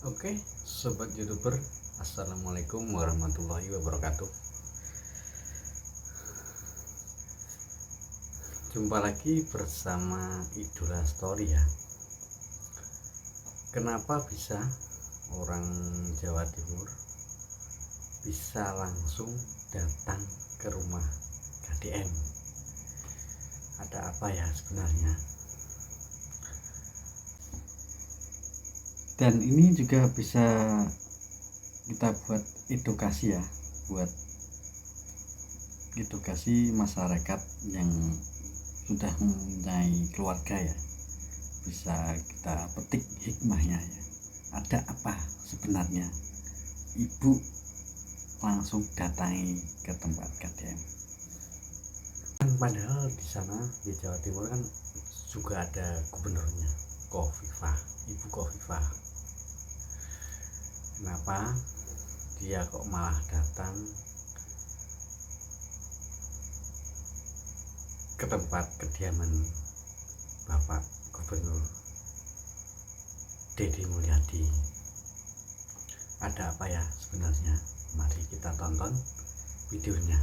Oke, sobat YouTuber, assalamualaikum warahmatullahi wabarakatuh. Jumpa lagi bersama Idola Story ya. Kenapa bisa orang Jawa Timur bisa langsung datang ke rumah KDM? Ada apa ya sebenarnya? Dan ini juga bisa kita buat edukasi ya, buat edukasi masyarakat yang sudah mempunyai keluarga ya, bisa kita petik hikmahnya ya. Ada apa sebenarnya ibu langsung datangi ke tempat KDM? Padahal di sana di Jawa Timur kan juga ada gubernurnya, Khofifah, Ibu Khofifah. Kenapa dia kok malah datang ke tempat kediaman Bapak Gubernur Deddy Mulyadi? Ada apa ya sebenarnya? Mari kita tonton videonya.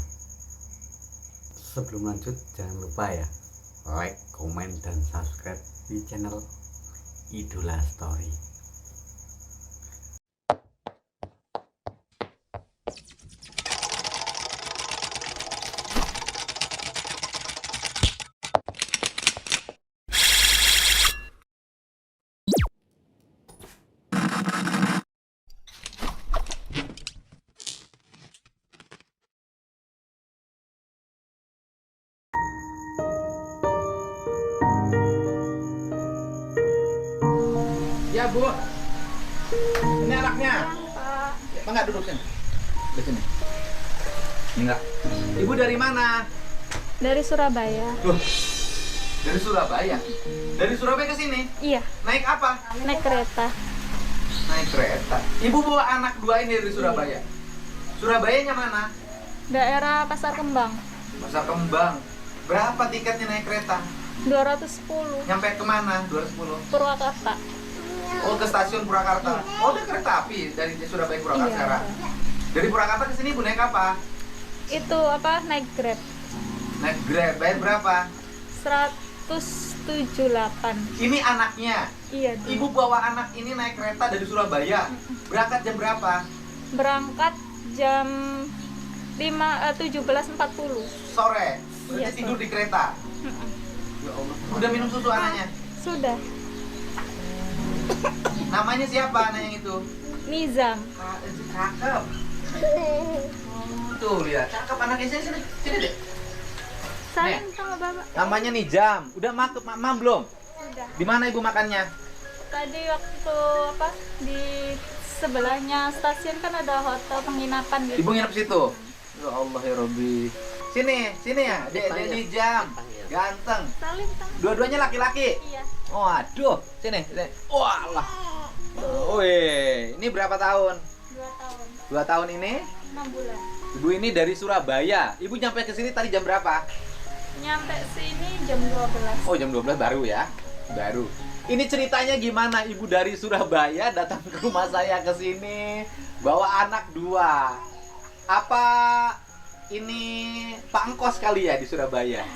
Sebelum lanjut, jangan lupa ya like, komen, dan subscribe di channel Idola Story. Ya Bu, ini anaknya. Pak. Ya, enggak duduk sini. Di sini. Ini enggak. Ibu dari mana? Dari Surabaya. Loh, dari Surabaya. Dari Surabaya ke sini. Iya, Naik apa? naik kereta. Naik kereta. Ibu bawa anak dua ini dari Surabaya. Surabayanya mana? Daerah Pasar Kembang. Pasar Kembang. Berapa tiketnya naik kereta? 210. Nyampe kemana? 210. Purwakarta. Oh, ke stasiun Purwakarta. Oh, ada kereta api dari Surabaya ke Purwakarta Iya. sekarang. Dari Purwakarta ke sini Ibu naik apa? Itu apa? Naik Grab. Naik Grab. Bayar berapa? 178. Ini anaknya. Iya, Bu. Ibu bawa anak ini naik kereta dari Surabaya. Berangkat jam berapa? Berangkat jam 17.40. Sore. Berarti Iya, tidur sore. di kereta. Mm-mm. Ya Allah. Udah minum susu anaknya? Sudah. Namanya siapa anak yang itu? Nizam. Cakep. Tuh lihat, cakep anaknya. Sini, sini deh. Saling sama Bapak. Namanya Nijam. Udah makan belum? Sudah. Di mana Ibu makannya? Tadi waktu apa? Di sebelahnya stasiun kan ada hotel penginapan gitu. Ibu nginep situ. Ya Allah ya Robbi. Sini ya. Dek Nijam. Ganteng. Saling sama. Dua-duanya laki-laki. Iya. Waduh, sini. Walah. Wih, ini berapa tahun? 2 tahun. 2 tahun ini? 6 bulan. Ibu ini dari Surabaya. Ibu nyampe ke sini tadi jam berapa? Nyampe sini jam 12. Oh, jam 12 baru ya? Baru. Ini ceritanya gimana Ibu dari Surabaya datang ke rumah saya ke sini bawa anak 2. Apa ini Pak Engkos kali ya di Surabaya?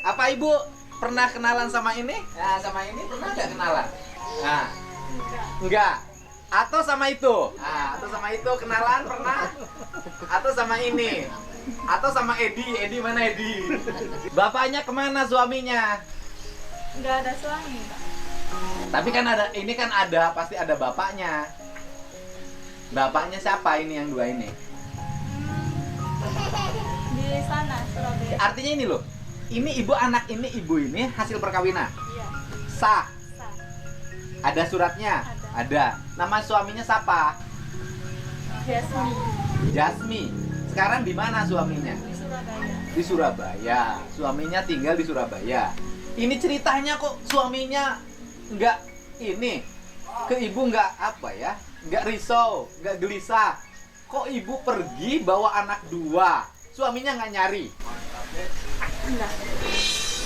Apa Ibu pernah kenalan sama ini? Nah, sama ini pernah nggak kenalan? Nah, enggak. Atau sama itu? Nah, atau sama itu kenalan pernah? Atau sama ini? Atau sama Edi? Edi mana Edi? Bapaknya kemana suaminya? Nggak ada suami, Pak. Tapi kan ada, ini kan ada, pasti ada bapaknya. Bapaknya siapa ini yang 2 ini? Di sana, Surabaya. Artinya ini loh, ini ibu anak ini ibu ini hasil perkawinan. Iya. Sah. Sah. Ada suratnya? Ada. Nama suaminya siapa? Jasmi. Jasmi. Sekarang di mana suaminya? Di Surabaya. Di Surabaya. Suaminya tinggal di Surabaya. Ini ceritanya kok suaminya nggak ini ke ibu nggak apa ya? Nggak risau, nggak gelisah. Kok ibu pergi bawa anak 2? Suaminya nggak nyari. Enggak.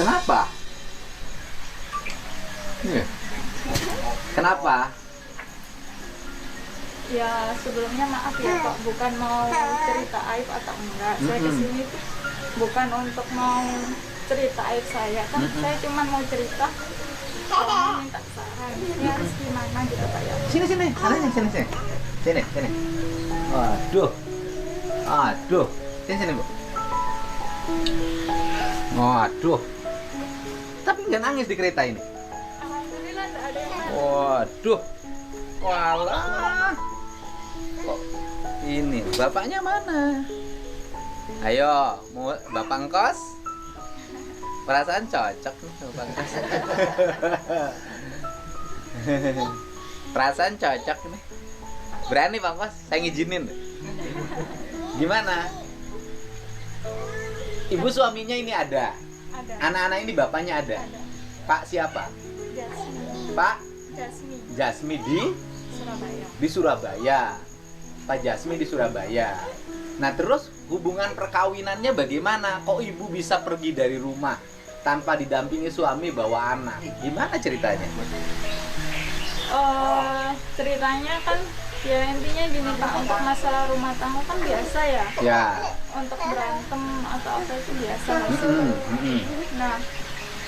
Kenapa? Kenapa? Ya sebelumnya maaf ya Pak, bukan mau cerita aib atau enggak. Saya kesini tuh bukan untuk mau cerita aib saya, kan saya cuma mau cerita, mau minta saran. Ini harus gimana gitu Pak ya? Sini, sini. Sini. Aduh. Sini, Bu. Waduh. Tapi nggak nangis di kereta ini. Alhamdulillah nggak ada yang nangis. Waduh. Walah. Kok ini bapaknya mana? Ayo, mau bapak ngkos? Perasaan cocok nih bapak ngkos. Perasaan cocok nih. Berani Pak Ngkos, saya ngizinin. Gimana? Ibu suaminya ini ada. Ada. Anak-anak ini bapaknya ada. Ada. Pak siapa? Jasmi. Pak Jasmi Jasmi Surabaya. di Surabaya. Pak Jasmi di Surabaya. Nah, terus hubungan perkawinannya bagaimana? Kok ibu bisa pergi dari rumah tanpa didampingi suami bawa anak? Gimana ceritanya? Ceritanya kan ya intinya gini Pak, untuk masalah rumah tangga kan biasa ya. Ya. Untuk berantem atau apa itu biasa. Mm-mm. Nah,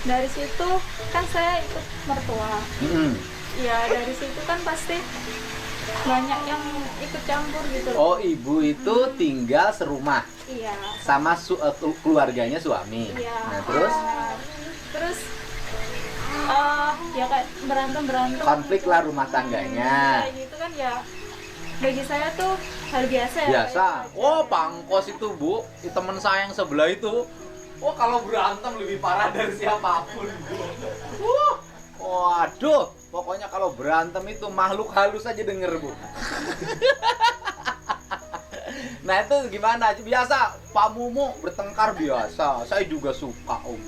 dari situ kan saya ikut mertua. Mm-mm. Ya dari situ kan pasti banyak yang ikut campur gitu loh. Oh, ibu itu tinggal serumah Iya. sama keluarganya suami. Iya. Nah, terus Terus ya kayak berantem konflik lah rumah tangganya. kayak gitu kan ya, bagi saya tuh hal biasa ya. Biasa. kayak gitu Oh, aja. Pangkos itu, Bu, teman saya yang sebelah itu. Oh, kalau berantem lebih parah dari siapapun. Waduh, pokoknya kalau berantem itu makhluk halus aja denger, Bu. Nah, itu gimana? Biasa Pak Mumu bertengkar biasa. Saya juga suka, Om.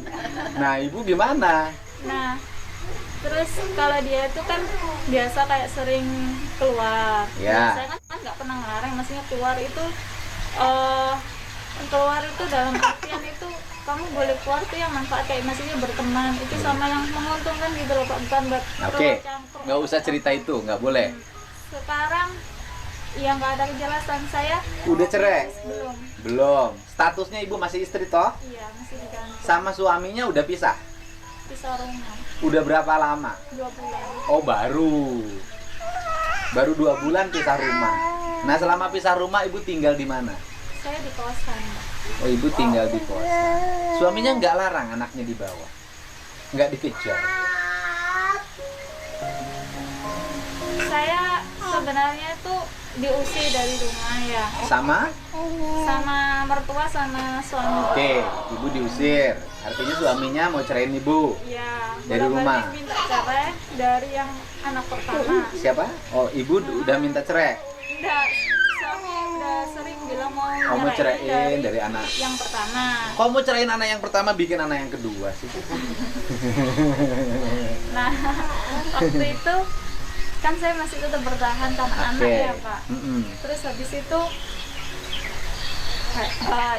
Nah, Ibu gimana? Nah, terus kalau dia itu kan biasa kayak sering keluar. Ya. Saya kan nggak pernah ngelarang, maksudnya keluar itu dalam artian itu kamu boleh keluar tuh yang manfaat, kayak maksudnya berteman itu sama yang menguntungkan gitu loh Pak, bukan buat Oke, campur. nggak usah cerita itu, nggak boleh. Sekarang ya nggak ada kejelasan, saya Udah cerai? belum. Belum. Statusnya Ibu masih istri toh? Iya, masih digantung. Sama suaminya udah pisah? Pisah rumah Udah berapa lama? 2 bulan. Oh, baru 2 bulan pisah rumah. Nah, selama pisah rumah Ibu tinggal di mana? Saya di kosan. Oh, Ibu tinggal di kosan. Suaminya nggak larang anaknya dibawa? Nggak dikejar? Saya sebenarnya tuh diusir dari rumah ya, Sama? sama mertua sama suami. Oke, Ibu diusir. Artinya suaminya mau ceraiin Ibu. Iya. Dari rumah. bolak-balik minta cerai dari yang anak pertama. Siapa? Oh, Ibu udah minta cerai. Enggak, suami udah sering bilang mau Oh, mau nyeraiin ceraiin dari anak. yang pertama. Kok mau ceraiin anak yang pertama bikin anak yang kedua sih? Nah, waktu itu kan saya masih tetap bertahan sama anak Oke. ya Pak. Mm-mm. Terus habis itu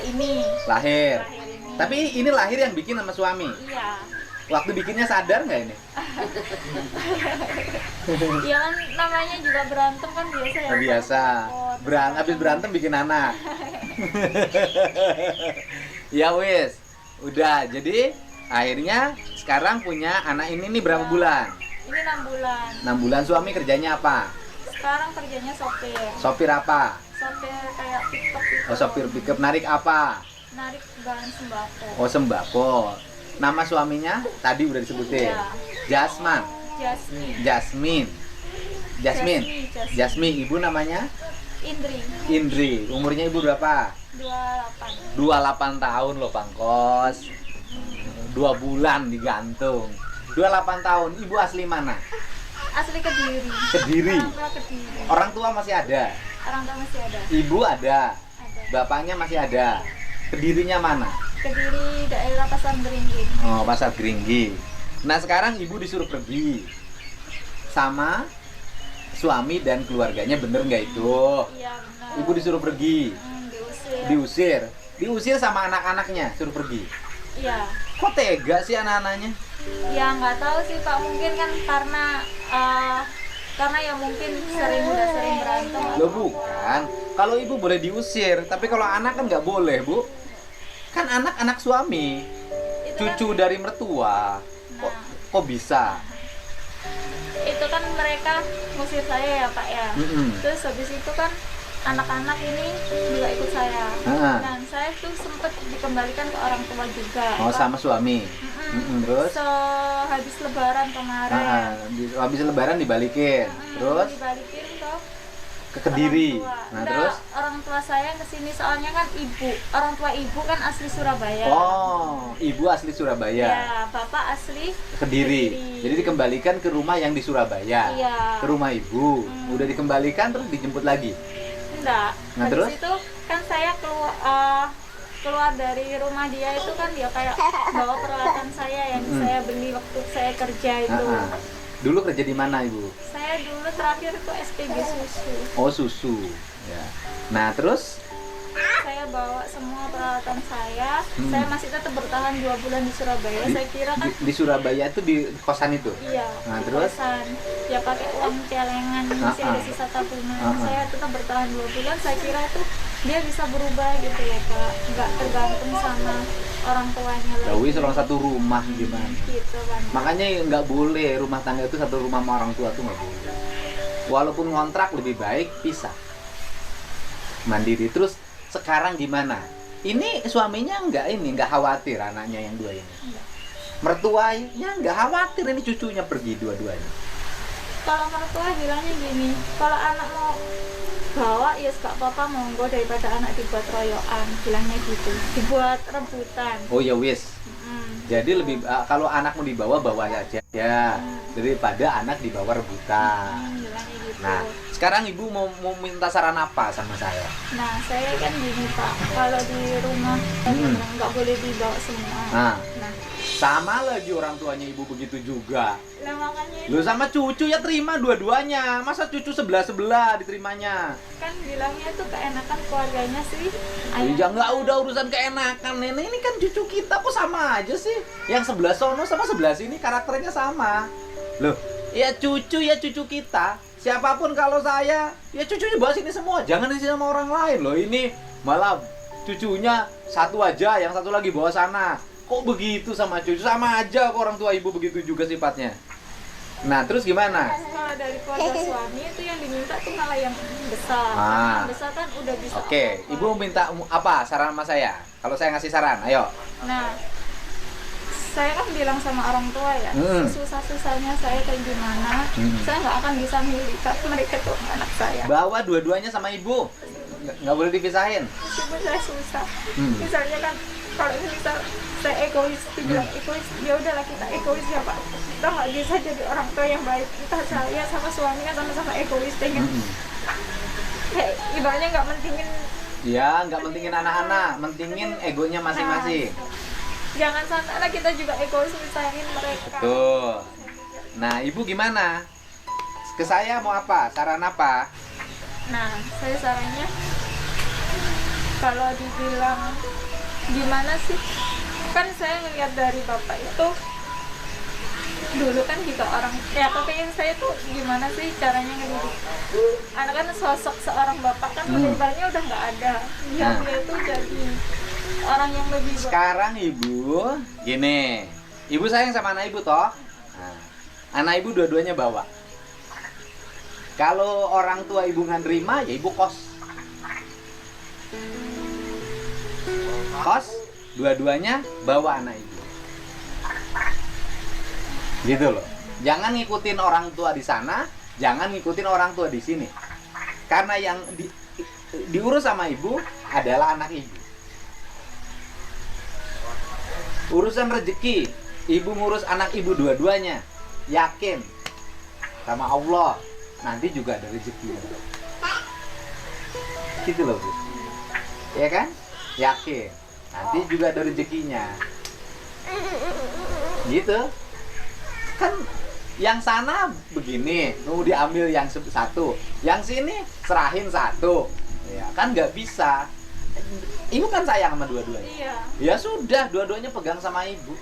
ini Lahir. lahir ini. Tapi ini lahir yang bikin sama suami. Iya. Waktu bikinnya sadar nggak ini? Ya kan namanya juga berantem kan biasa ya. Biasa. Habis berantem bikin anak. Ya wis. Udah. Jadi akhirnya sekarang punya anak ini nih berapa bulan? Ini 6 bulan. 6 bulan. Suami kerjanya apa? Sekarang kerjanya sopir. Sopir apa? Sopir kayak pick-up gitu. Oh, sopir pickup. Narik apa? Narik bahan sembako. Oh, sembako. Nama suaminya tadi udah disebutin. Iya. Jasman. Jasmine. Jasmin. Jasmine. Jasmi. Ibu namanya Indri. Indri. Umurnya ibu berapa? 28. 28 tahun loh, Pangkos. 2 bulan digantung. 28 tahun. Ibu asli mana? Asli Kediri. Kediri. Orang tua Kediri. Orang tua masih ada. Orang tua masih ada. Ibu ada. Ada. Bapaknya masih ada. Kedirinya mana? Kediri daerah Pasar Beringin. Oh, Pasar Gringgi. Nah, sekarang ibu disuruh pergi sama suami dan keluarganya, bener nggak itu? Iya benar. Ibu disuruh pergi, Diusir. diusir sama anak-anaknya, suruh pergi. Iya. Kok tega sih anak-anaknya? Ya nggak tahu sih Pak, mungkin kan karena ya mungkin udah sering berantem Loh bukan, kalau ibu boleh diusir, tapi kalau anak kan nggak boleh, Bu. Kan anak suami, Itu cucu kan, dari mertua. Kok, nah, kok bisa? itu kan mereka ngusir saya ya Pak ya. Mm-mm. Terus habis itu kan anak-anak ini juga ikut saya. Ah. Dan saya tuh sempat dikembalikan ke orang tua juga. Oh, Pak. sama suami. Terus? Habis lebaran kemarin. Habis lebaran dibalikin. Terus Dibalikin ke Kediri. orang tua. Nah, Enggak, terus? orang tua saya kesini soalnya kan orang tua ibu kan asli Surabaya. Oh, ibu asli Surabaya. Ya, bapak asli Kediri. Jadi dikembalikan ke rumah yang di Surabaya. Iya. Ke rumah ibu. Udah dikembalikan terus dijemput lagi. Enggak. Nah, Habis terus? itu kan saya keluar dari rumah dia itu kan dia kayak bawa peralatan saya yang saya beli waktu saya kerja itu. Dulu kerja di mana, Ibu? Saya dulu terakhir ke SPG susu. Oh, susu. Ya. Nah, terus? Saya bawa semua peralatan saya. Saya masih tetap bertahan 2 bulan di Surabaya. Saya kira kan Di Surabaya itu di kosan itu? iya. Nah, di terus? kosan. Ya pakai uang celengan masih ada sisa tabungan. Saya tetap bertahan 2 bulan. Saya kira itu dia bisa berubah gitu ya Pak. Nggak tergantung sama orang tuanya lagi. Dawi orang satu rumah gimana? Gitu kan. Makanya nggak boleh rumah tangga itu satu rumah sama orang tua tuh nggak boleh. Walaupun ngontrak lebih baik pisah. Mandiri. Terus sekarang gimana? Ini suaminya nggak khawatir anaknya yang 2 ini. Mertuanya nggak khawatir ini cucunya pergi dua-duanya. Kalau mertua bilangnya gini, kalau anak mau bawa ya gak apa-apa monggo daripada anak dibuat royokan, bilangnya gitu, dibuat rebutan. Oh ya wis. Jadi lebih kalau anak mau dibawa bawa aja ya daripada anak dibawa rebutan. Bilangnya gitu. Nah, sekarang ibu mau minta saran apa sama saya? Nah, saya kan gini Pak, kalau di rumah nggak boleh dibawa semua. Nah, Nah, sama lagi orang tuanya ibu begitu juga. lah makanya Lu sama cucu ya terima dua-duanya. Masa cucu sebelah-sebelah diterimanya? kan bilangnya tuh keenakan keluarganya sih. Ya nggak udah urusan keenakan nenek ini kan cucu kita kok sama aja sih. Yang sebelah sono sama sebelah sini karakternya sama. Loh, ya cucu kita. Siapapun kalau saya, ya cucunya bawa sini semua. Jangan isi sama orang lain loh. Ini malah cucunya satu aja, yang satu lagi bawa sana. Kok begitu sama cucu? Sama aja kok orang tua ibu begitu juga sifatnya. Nah, terus gimana? Kalau dari keluarga suami itu yang diminta tuh malah yang besar. Ah. Yang besar kan udah bisa. Oke, apa-apa. ibu minta apa saran sama saya? Kalau saya ngasih saran, ayo. Nah, saya kan bilang sama orang tua ya, susah-susahnya saya kayak gimana, saya nggak akan bisa milih, tapi mereka tuh anak saya. Bawa dua-duanya sama ibu. Nggak boleh dipisahin. Meskipun saya susah, misalnya kan kalau ini misal saya egois, dibilang egois, ya udahlah kita egois ya Pak. Kita nggak bisa jadi orang tua yang baik. Kita saya sama suami kan sama-sama egois, pengen kayak ibaratnya nggak mentingin. Ya, nggak mentingin anak-anak, mentingin egonya masing-masing. Jangan sampai lah kita juga egois misahin mereka. Betul. Nah, ibu gimana? Ke saya mau apa? Saran apa? Nah, saya sarannya kalau dibilang gimana sih? Kan saya ngeliat dari bapak itu dulu kan juga orang ya kepengen saya tuh gimana sih caranya ngedidik anak kan sosok seorang bapak kan lebarnya udah nggak ada ya dia tuh jadi orang yang lebih Sekarang ibu gini, ibu sayang sama anak ibu toh. Nah, anak ibu dua-duanya bawa. Kalau orang tua ibu nggak nerima, ya ibu kos. Kos, dua-duanya bawa anak ibu. Gitu loh. Jangan ngikutin orang tua di sana, jangan ngikutin orang tua di sini. Karena yang diurus sama ibu adalah anak ibu. Urusan rezeki, ibu ngurus anak ibu dua-duanya. Yakin sama Allah, nanti juga ada rezeki. Gitu loh Bu. Ya kan? Yakin, nanti juga ada rezekinya. Gitu. Kan yang sana begini, mau diambil yang satu, yang sini serahin satu. Ya kan nggak bisa. Ibu kan sayang sama dua-duanya. iya. Ya sudah, dua-duanya pegang sama ibu.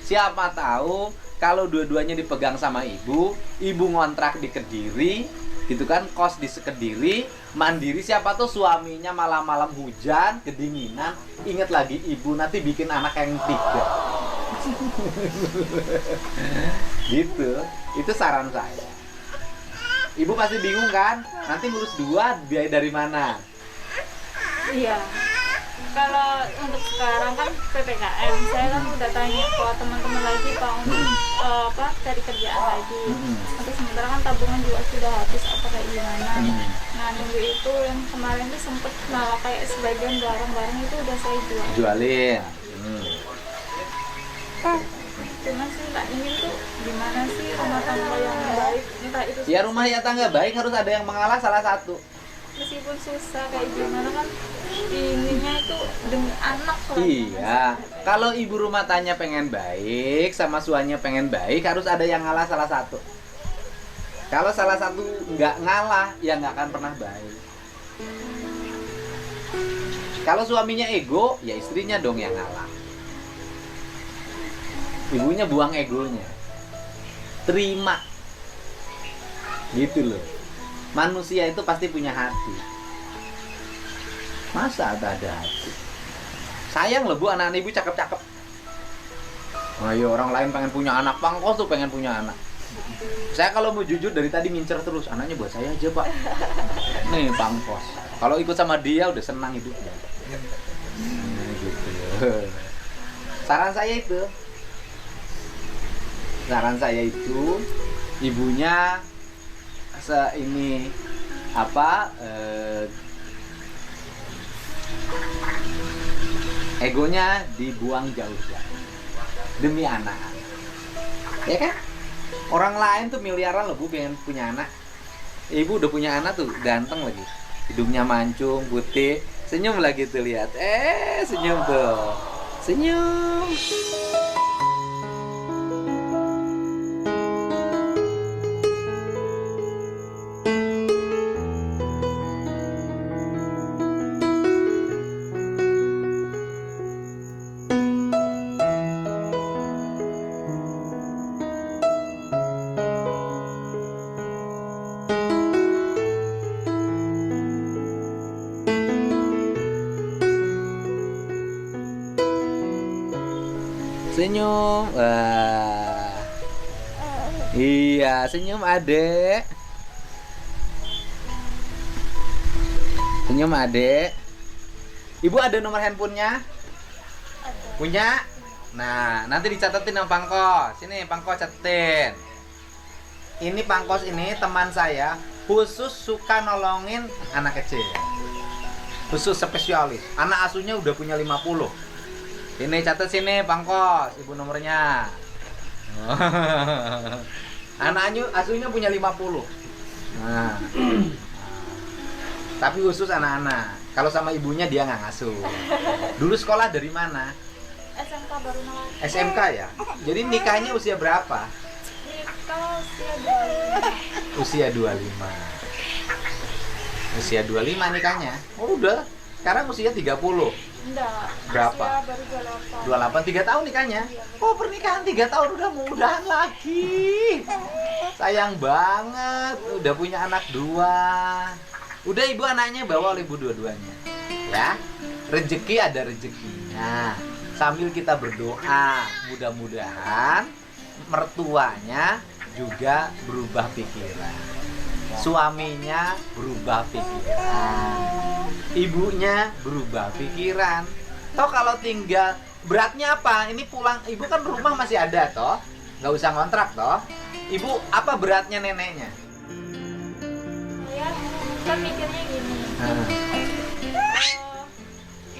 Siapa tahu kalau dua-duanya dipegang sama ibu, ibu ngontrak di Kediri, gitu kan, kos di Kediri, mandiri. Siapa tuh suaminya malam-malam hujan, kedinginan, inget lagi ibu, nanti bikin anak yang 3. Gitu, itu saran saya. Ibu pasti bingung kan, nanti ngurus 2 biaya dari mana? Iya. Kalau untuk sekarang kan PPKM, saya kan udah tanya ke teman-teman lagi Pak untuk cari kerjaan lagi. Untuk sementara kan tabungan juga sudah habis apa kayak gimana. Nah minggu itu yang kemarin tuh sempet malah kayak sebagian barang-barang itu udah saya Jualin. Cuman sih tak ingin tuh gimana sih rumah tangga yang baik, entah itu Ya rumah tangga baik harus ada yang mengalah salah satu. meskipun susah kayak gimana kan ininya itu demi anak lah. Iya, kalau ibu rumah tangga pengen baik sama suaminya pengen baik, harus ada yang ngalah salah satu. Kalau salah satu nggak ngalah, ya nggak akan pernah baik. Kalau suaminya ego, ya istrinya dong yang ngalah. Ibunya buang egonya, terima, gitu loh. Manusia itu pasti punya hati. Masa ada hati? Sayang loh bu, anak ibu cakep-cakep. Ayo orang lain pengen punya anak, pangkos tuh pengen punya anak. Saya kalau mau jujur dari tadi ngincer terus, anaknya buat saya aja pak. Nih pangkos. Kalau ikut sama dia udah senang hidupnya. Gitu. Saran saya itu ibunya egonya dibuang jauh-jauh demi anak-anak, ya kan? Orang lain tuh miliaran loh bu pengen punya anak. Ibu udah punya anak tuh ganteng lagi, hidungnya mancung, putih, senyum lagi tuh lihat, senyum tuh, senyum. Senyum. Wah. Iya, senyum adek. Senyum adek. Ibu ada nomor handphonenya? Punya? Nah, nanti dicatetin sama Pangkos. Sini Pangkos catetin. Ini Pangkos ini teman saya, khusus suka nolongin anak kecil. Khusus spesialis. Anak asuhnya udah punya 50. Ini catat sini Pangkos, ibu nomornya. Anaknya asuhnya punya 50. Nah. Tapi khusus anak-anak. Kalau sama ibunya dia nggak ngasuh. Dulu sekolah dari mana? SMK baru naik. SMK ya. Jadi nikahnya usia berapa? Nikah usia 25. Usia 25 nikahnya. Oh, udah. Sekarang usia 30. Enggak. Berapa? Usia baru 28. 3 tahun nikahnya. Oh, pernikahan 3 tahun udah mudahan lagi. Sayang banget, udah punya anak 2. Udah ibu anaknya bawa oleh ibu dua-duanya. Ya. Rezeki ada rezekinya. Sambil kita berdoa, mudah-mudahan mertuanya juga berubah pikiran. Suaminya berubah pikiran. Ibunya berubah pikiran. Toh kalau tinggal beratnya apa? Ini pulang, ibu kan rumah masih ada toh, nggak usah ngontrak toh. Ibu apa beratnya neneknya? Saya kan mikirnya gini.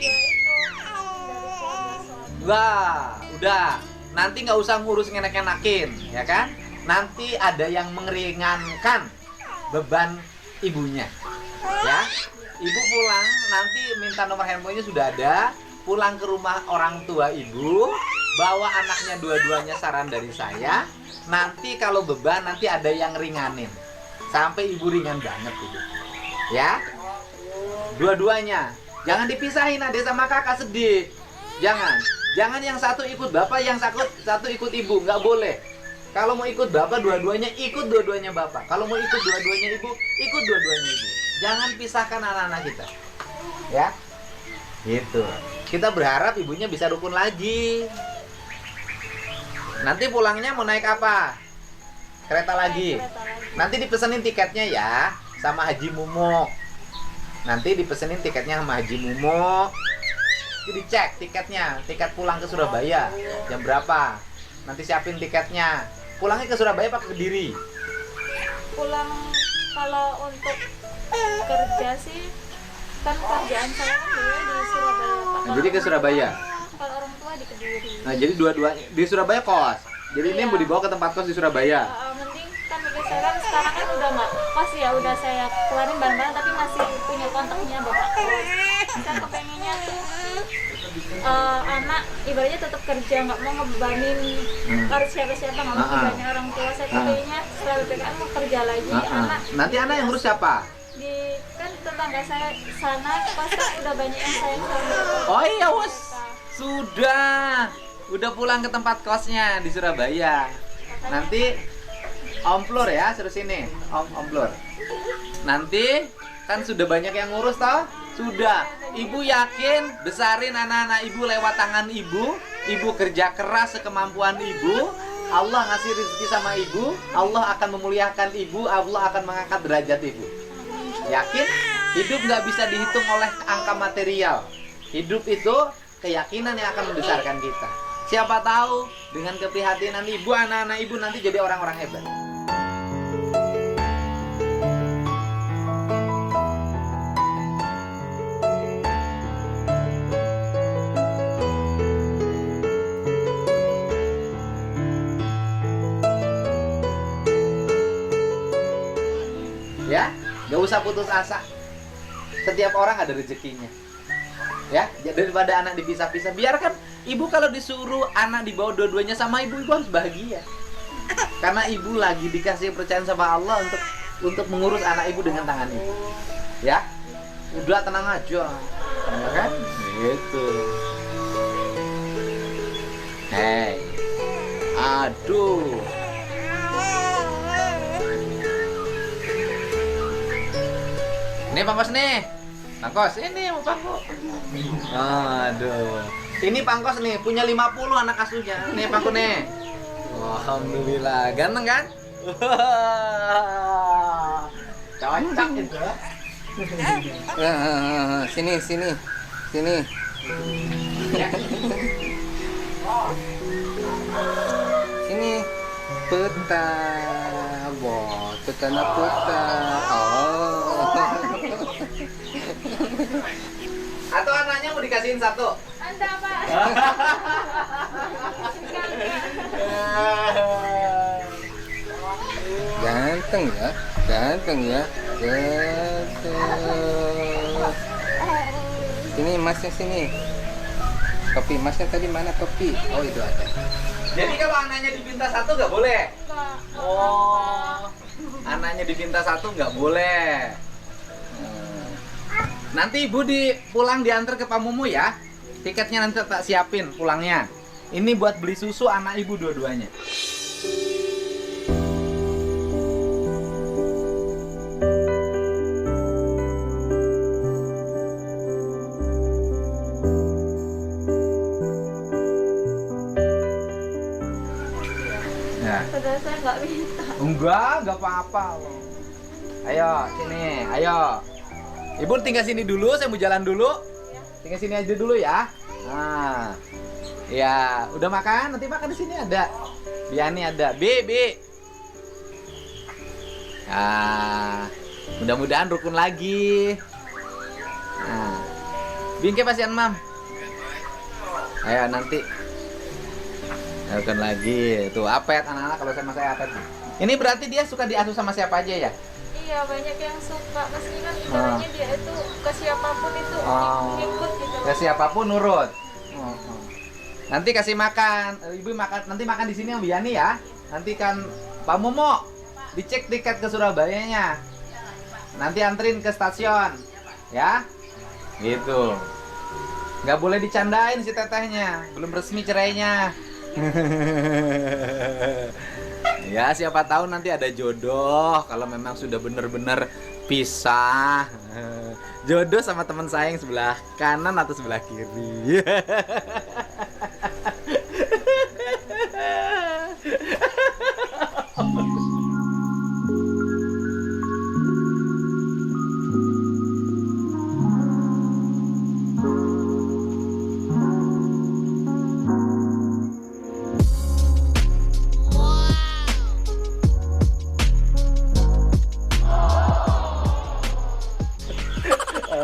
Ya itu dari keluarga suami. Wah, udah. Nanti nggak usah ngurus ngenek-ngenakin, ya kan? Nanti ada yang meringankan beban ibunya, ya. Ibu pulang, nanti minta nomor handphonenya sudah ada. Pulang ke rumah orang tua ibu, bawa anaknya dua-duanya saran dari saya. Nanti kalau beban, nanti ada yang ringanin. Sampai ibu ringan banget ibu. Ya, dua-duanya. Jangan dipisahin adik sama kakak sedih. Jangan yang satu ikut bapak, yang satu ikut ibu, nggak boleh. Kalau mau ikut bapak dua-duanya, ikut dua-duanya bapak. Kalau mau ikut dua-duanya ibu, ikut dua-duanya ibu. Jangan pisahkan anak-anak kita. Ya. Gitu. Kita berharap ibunya bisa rukun lagi. Nanti pulangnya mau naik apa? Kereta lagi. Kereta lagi. Nanti dipesenin tiketnya ya sama Haji Mumo. Nanti dipesenin tiketnya sama Haji Mumo. Jadi dicek tiketnya, tiket pulang ke Surabaya jam berapa? Nanti siapin tiketnya. Pulangnya ke Surabaya apa ke Kediri? Pulang kalau untuk kerja sih kan kerjaan saya kan dulu di Surabaya Pak. Nah, jadi ke Surabaya. Kalau orang tua di Kediri. Nah, jadi dua-dua di Surabaya kos. Jadi ini Iya. mau dibawa ke tempat kos di Surabaya. Mending kan udah saya kan sekarang kan udah nggak kos ya, udah saya keluarin barang-barang tapi masih punya kontaknya bapak kos. Saya kepengennya tuh anak ibaratnya tetap kerja, nggak mau ngebebanin harus siapa-siapa, nggak mau ngebebanin orang tua. Saya kepengennya setelah PPKM mau kerja lagi. Anak Nanti anak yang ngurus siapa? di kan tetangga saya sana pas kan udah banyak yang sayang sama bapak. Oh iya, Wos. Sudah. Udah pulang ke tempat kosnya di Surabaya. Nanti Om Plur ya, suruh sini. Om Plur. Nanti kan sudah banyak yang ngurus toh? Sudah. Ibu yakin besarin anak-anak ibu lewat tangan ibu. Ibu kerja keras sekemampuan ibu. Allah ngasih rezeki sama ibu. Allah akan memuliakan ibu. Allah akan mengangkat derajat ibu. Yakin? Hidup nggak bisa dihitung oleh angka material. Hidup itu keyakinan yang akan membesarkan kita. Siapa tahu dengan keprihatinan ibu, anak-anak ibu nanti jadi orang-orang hebat. Ya, gak usah putus asa. Setiap orang ada rezekinya. Ya, daripada anak dipisah-pisah, biarkan ibu kalau disuruh anak dibawa dua-duanya sama ibu, ibu harus bahagia. Karena ibu lagi dikasih percayaan sama Allah untuk mengurus anak ibu dengan tangan ibu. Ya, udah tenang aja, ya kan? Gitu. Hei, aduh. Ini pangkos nih, pangkos ini mau pangkos. Aduh, ini pangkos nih punya 50 anak asuhnya. Nih pangkos nih. Alhamdulillah, ganteng kan? Cocok itu. Sini. Sini. Peta. Wah, petana peta. Oh. Atau anaknya mau dikasihin satu? Anda Pak. Ganteng ya. Ganteng. Sini masnya sini. Topi masnya tadi mana topi? Oh itu ada. Jadi kalau anaknya dipinta satu nggak boleh? Oh, anaknya dipinta satu nggak boleh. Nanti ibu pulang diantar ke Pak Mumu ya. Tiketnya nanti tak siapin pulangnya. Ini buat beli susu anak ibu dua-duanya. Nah. Padahal saya nggak minta. Enggak apa-apa. Ayo, sini, ayo. Ibu tinggal sini dulu, saya mau jalan dulu. Tinggal sini aja dulu ya. Nah. Ya, udah makan? Nanti makan di sini ada. Biani ada. Bi. Ah. Mudah-mudahan rukun lagi. Nah. Bingke pasian mam. Ayo nanti. Rukun lagi. Tuh, apet anak-anak kalau sama saya apet. Ini berarti dia suka diasuh sama siapa aja ya? Iya, banyak yang suka kesini kan ibaratnya dia itu ke siapapun itu ikut gitu. Ke siapapun nurut. Nanti kasih makan, ibu makan, nanti makan di sini yang Biani ya. Nanti kan Pak Momo dicek tiket ke Surabayanya. Nanti anterin ke stasiun, ya. Gitu. Nggak boleh dicandain si tetehnya, belum resmi cerainya. Ya, siapa tahu nanti ada jodoh kalau memang sudah benar-benar pisah. Jodoh sama teman saya yang sebelah kanan atau sebelah kiri.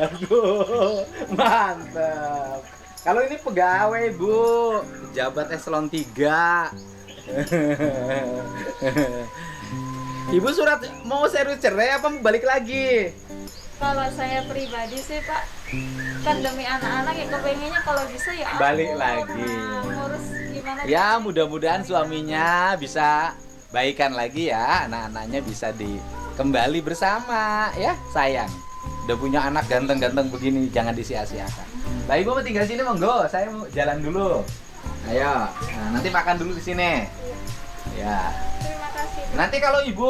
Aduh, mantap. Kalau ini pegawai, Bu, pejabat eselon 3. Ibu surat mau serius cerai apa mau balik lagi? Kalau saya pribadi sih Pak, kan demi anak-anak ya kepengennya kalau bisa ya aku Balik lagi. ngurus gimana Ya, mudah-mudahan suaminya bisa baikan lagi ya, anak-anaknya bisa kembali bersama ya, sayang. Udah punya anak ganteng-ganteng begini, jangan disia-siakan. Lah Ibu mau tinggal sini monggo, saya mau jalan dulu. Ayo, nah, nanti makan dulu di sini. Ya. Terima kasih Pak. Nanti kalau Ibu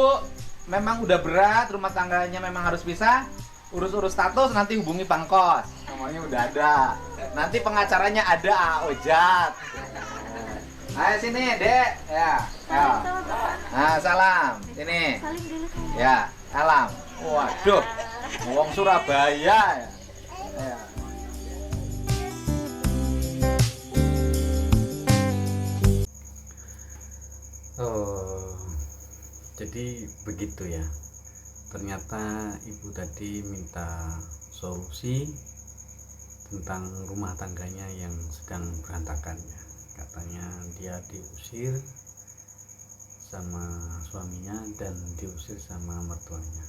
memang udah berat, rumah tangganya memang harus pisah, urus-urus status nanti hubungi Pangkos. Nomornya udah ada. Nanti pengacaranya ada, Ojat. Ayo sini, Dek. Ya. Ya. Nah, salam. Sini. Saling dulu kan. Ya, salam. Waduh. Wong Surabaya ya. Ya. Oh, jadi begitu ya. Ternyata ibu tadi minta solusi tentang rumah tangganya yang sedang berantakan ya. Katanya dia diusir sama suaminya dan diusir sama mertuanya.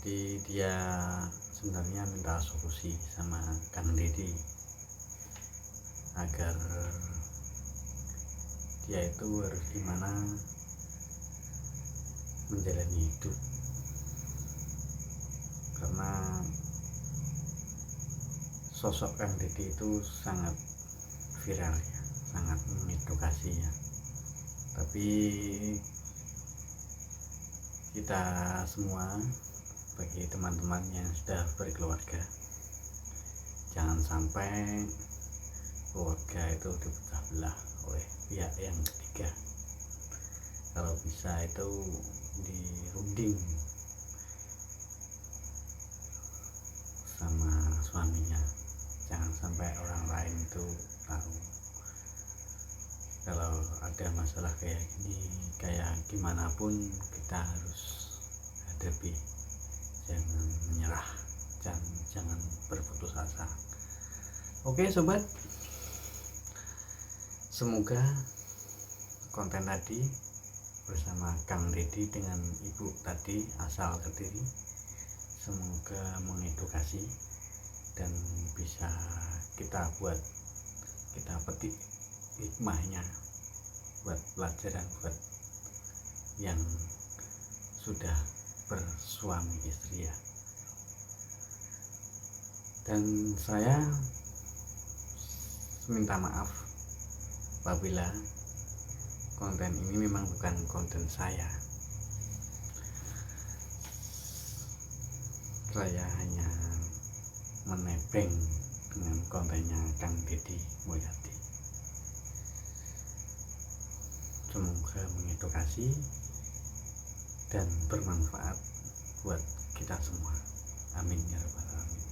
Jadi dia sebenarnya minta solusi sama Kang Deddy agar dia itu harus gimana menjalani hidup, karena sosok Kang Deddy itu sangat viral ya, sangat mengedukasi ya. Tapi kita semua bagi teman-teman yang sudah berkeluarga, jangan sampai keluarga itu dipecah belah oleh pihak yang ketiga. Kalau bisa itu dirunding sama suaminya, jangan sampai orang lain itu tahu kalau ada masalah kayak gini. Kayak gimana pun kita harus hadapi, jangan menyerah, jangan berputus asa. Oke sobat, semoga konten tadi bersama Kang Deddy dengan ibu tadi asal Kediri semoga mengedukasi dan bisa kita petik hikmahnya buat pelajaran buat yang sudah bersuami istri ya. Dan saya minta maaf apabila konten ini memang bukan konten saya hanya menebeng dengan kontennya Kang Deddy Mulyadi. Semoga mengedukasi dan bermanfaat buat kita semua. Amin ya rabbal alamin.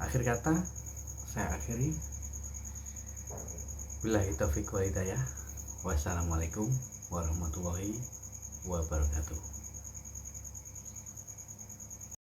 Akhir kata saya akhiri. Billahi taufiq wal hidayah. Wassalamualaikum warahmatullahi wabarakatuh.